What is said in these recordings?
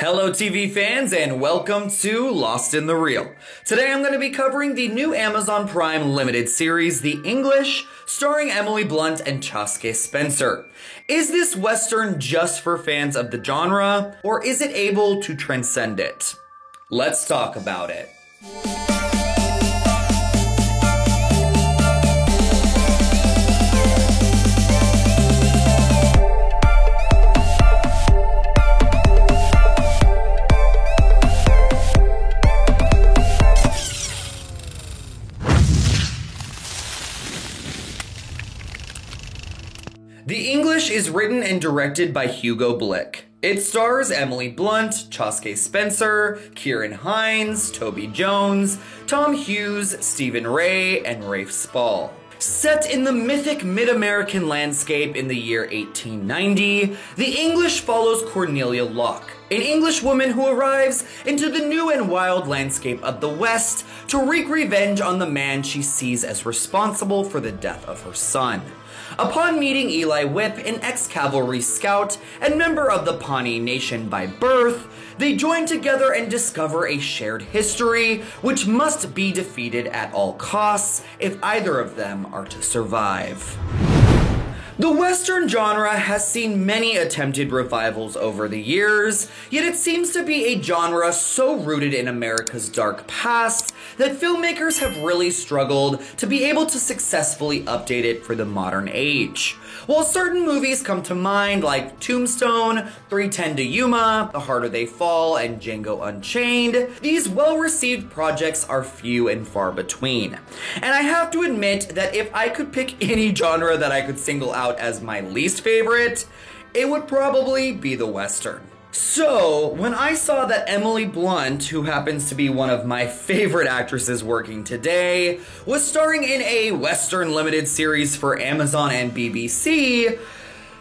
Hello TV fans and welcome to Lost in the Reel. Today I'm going to be covering the new Amazon Prime limited series, The English, starring Emily Blunt and Chaske Spencer. Is this Western just for fans of the genre, or is it able to transcend it? Let's talk about it. The English is written and directed by Hugo Blick. It stars Emily Blunt, Chaske Spencer, Ciarán Hinds, Toby Jones, Tom Hughes, Stephen Rea, and Rafe Spall. Set in the mythic mid-American landscape in the year 1890, The English follows Cornelia Locke, an English woman who arrives into the new and wild landscape of the West to wreak revenge on the man she sees as responsible for the death of her son. Upon meeting Eli Whip, an ex-cavalry scout and member of the Pawnee Nation by birth, they join together and discover a shared history which must be defeated at all costs if either of them are to survive. The Western genre has seen many attempted revivals over the years, yet it seems to be a genre so rooted in America's dark past that filmmakers have really struggled to be able to successfully update it for the modern age. While certain movies come to mind like Tombstone, 3:10 to Yuma, The Harder They Fall, and Django Unchained, these well-received projects are few and far between. And I have to admit that if I could pick any genre that I could single out as my least favorite, it would probably be the Western. So, when I saw that Emily Blunt, who happens to be one of my favorite actresses working today, was starring in a Western limited series for Amazon and BBC,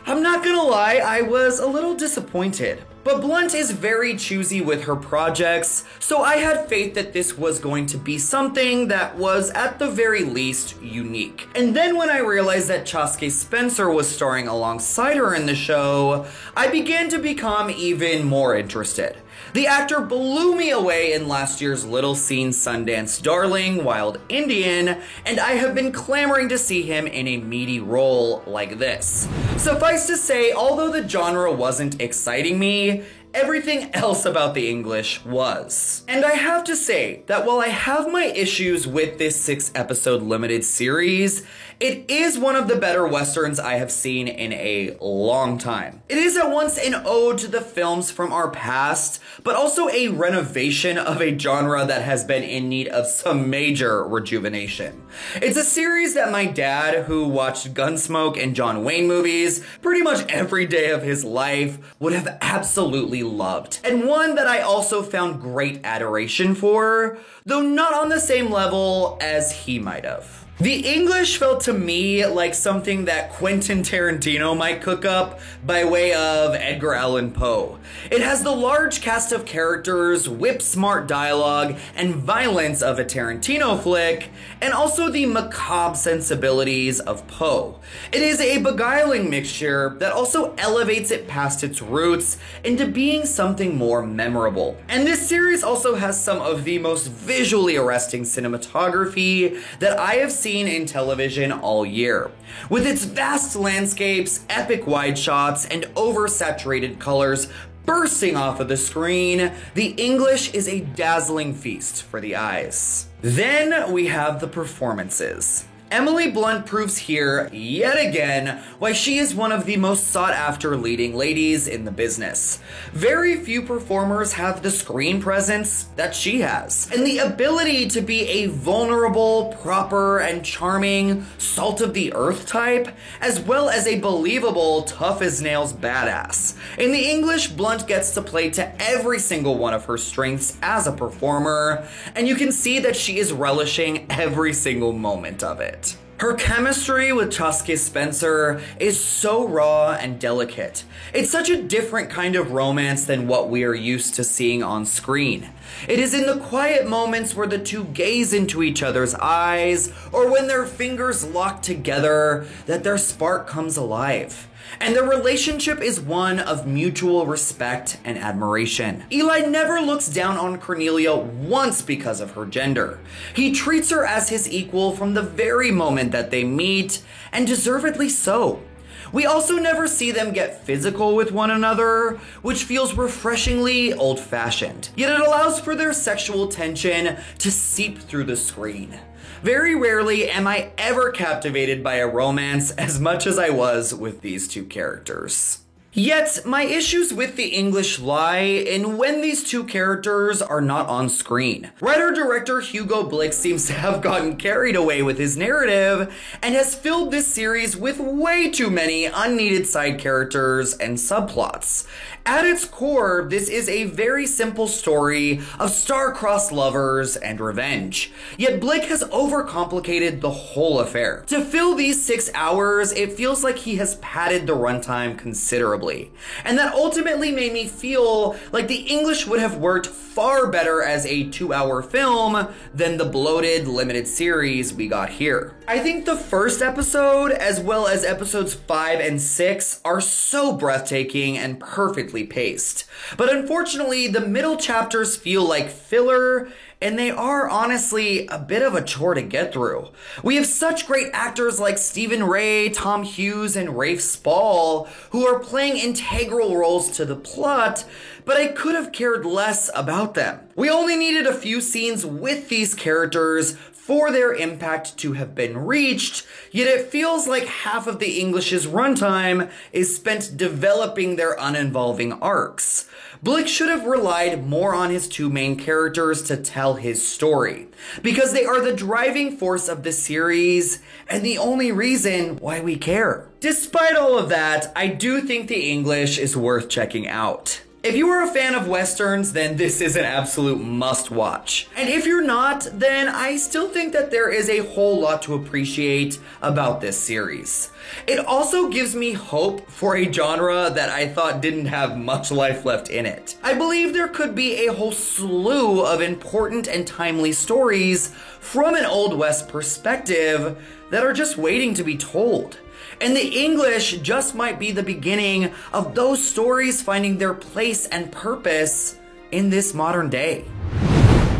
I'm not gonna lie, I was a little disappointed. But Blunt is very choosy with her projects, so I had faith that this was going to be something that was at the very least unique. And then when I realized that Chaske Spencer was starring alongside her in the show, I began to become even more interested. The actor blew me away in last year's Little Seen Sundance Darling, Wild Indian, and I have been clamoring to see him in a meaty role like this. Suffice to say, although the genre wasn't exciting me, everything else about The English was. And I have to say that while I have my issues with this 6-episode limited series, it is one of the better Westerns I have seen in a long time. It is at once an ode to the films from our past, but also a renovation of a genre that has been in need of some major rejuvenation. It's a series that my dad, who watched Gunsmoke and John Wayne movies pretty much every day of his life, would have absolutely loved. And one that I also found great adoration for, though not on the same level as he might have. The English felt to me like something that Quentin Tarantino might cook up by way of Edgar Allan Poe. It has the large cast of characters, whip-smart dialogue, and violence of a Tarantino flick, and also the macabre sensibilities of Poe. It is a beguiling mixture that also elevates it past its roots into being something more memorable. And this series also has some of the most visually arresting cinematography that I have seen in television all year. With its vast landscapes, epic wide shots, and oversaturated colors bursting off of the screen, The English is a dazzling feast for the eyes. Then we have the performances. Emily Blunt proves here, yet again, why she is one of the most sought-after leading ladies in the business. Very few performers have the screen presence that she has, and the ability to be a vulnerable, proper, and charming, salt-of-the-earth type, as well as a believable, tough-as-nails badass. In The English, Blunt gets to play to every single one of her strengths as a performer, and you can see that she is relishing every single moment of it. Her chemistry with Chaske Spencer is so raw and delicate. It's such a different kind of romance than what we are used to seeing on screen. It is in the quiet moments where the two gaze into each other's eyes, or when their fingers lock together, that their spark comes alive. and their relationship is one of mutual respect and admiration. Eli never looks down on Cornelia once because of her gender. He treats her as his equal from the very moment that they meet, and deservedly so. We also never see them get physical with one another, which feels refreshingly old-fashioned. Yet it allows for their sexual tension to seep through the screen. Very rarely am I ever captivated by a romance as much as I was with these two characters. Yet, my issues with the English lie in when these two characters are not on screen. Writer-director Hugo Blick seems to have gotten carried away with his narrative and has filled this series with way too many unneeded side characters and subplots. At its core, this is a very simple story of star-crossed lovers and revenge. Yet Blick has overcomplicated the whole affair. To fill these 6 hours, it feels like he has padded the runtime considerably. And that ultimately made me feel like the English would have worked far better as a 2-hour film than the bloated limited series we got here. I think the first episode, as well as episodes 5 and 6, are so breathtaking and perfectly paced. But unfortunately, the middle chapters feel like filler, and they are honestly a bit of a chore to get through. We have such great actors like Stephen Ray, Tom Hughes, and Rafe Spall, who are playing integral roles to the plot, but I could have cared less about them. We only needed a few scenes with these characters for their impact to have been reached, yet it feels like half of the English's runtime is spent developing their uninvolving arcs. Blick should have relied more on his two main characters to tell his story, because they are the driving force of the series and the only reason why we care. Despite all of that, I do think The English is worth checking out. If you are a fan of Westerns, then this is an absolute must-watch. And if you're not, then I still think that there is a whole lot to appreciate about this series. It also gives me hope for a genre that I thought didn't have much life left in it. I believe there could be a whole slew of important and timely stories from an Old West perspective that are just waiting to be told. And The English just might be the beginning of those stories finding their place and purpose in this modern day.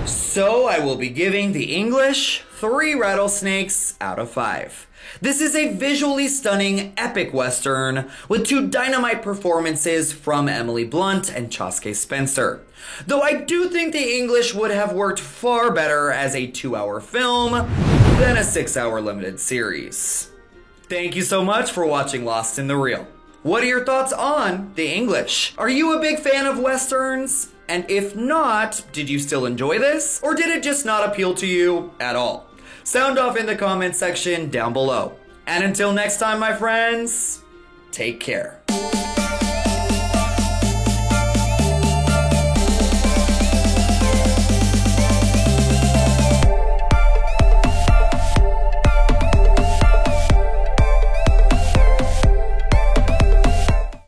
So I will be giving The English 3 rattlesnakes out of 5. This is a visually stunning, epic Western with 2 dynamite performances from Emily Blunt and Chaske Spencer. Though I do think The English would have worked far better as a 2-hour film than a 6-hour limited series. Thank you so much for watching Lost in the Reel. What are your thoughts on The English? Are you a big fan of Westerns? And if not, did you still enjoy this? Or did it just not appeal to you at all? Sound off in the comment section down below. And until next time, my friends, take care.